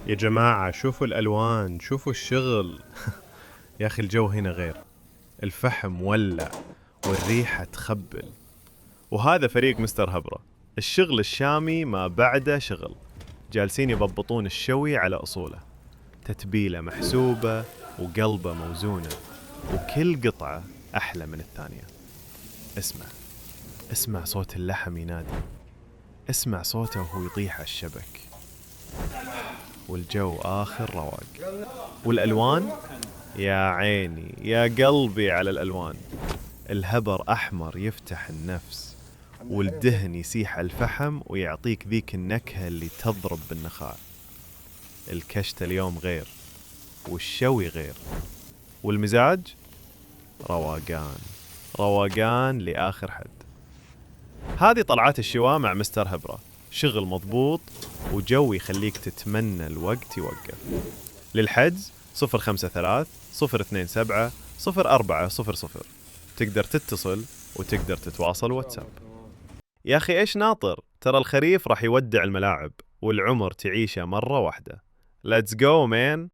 يا جماعة شوفوا الألوان، شوفوا الشغل. يا أخي الجو هنا غير، الفحم ولع والريحة تخبل. وهذا فريق مستر هبرة، الشغل الشامي ما بعده شغل. جالسين يضبطون الشوي على أصوله، تتبيلة محسوبة وقلبة موزونة، وكل قطعة أحلى من الثانية. اسمع، اسمع صوت اللحم ينادي، اسمع صوته وهو يطيح على الشبك، والجو آخر رواق. والألوان، يا عيني يا قلبي على الألوان. الهبر أحمر يفتح النفس، والدهن يسيح على الفحم ويعطيك ذيك النكهة اللي تضرب بالنخاع. الكشت اليوم غير، والشوي غير، والمزاج رواقان، رواقان لآخر حد. هذه طلعات الشواء مع مستر هبرة، شغل مضبوط وجو يخليك تتمنى الوقت يوقف. للحجز 053 027 0400. تقدر تتصل وتقدر تتواصل واتساب. يا أخي إيش ناطر؟ ترى الخريف راح يودع الملاعب، والعمر تعيشه مرة واحدة. Let's go man.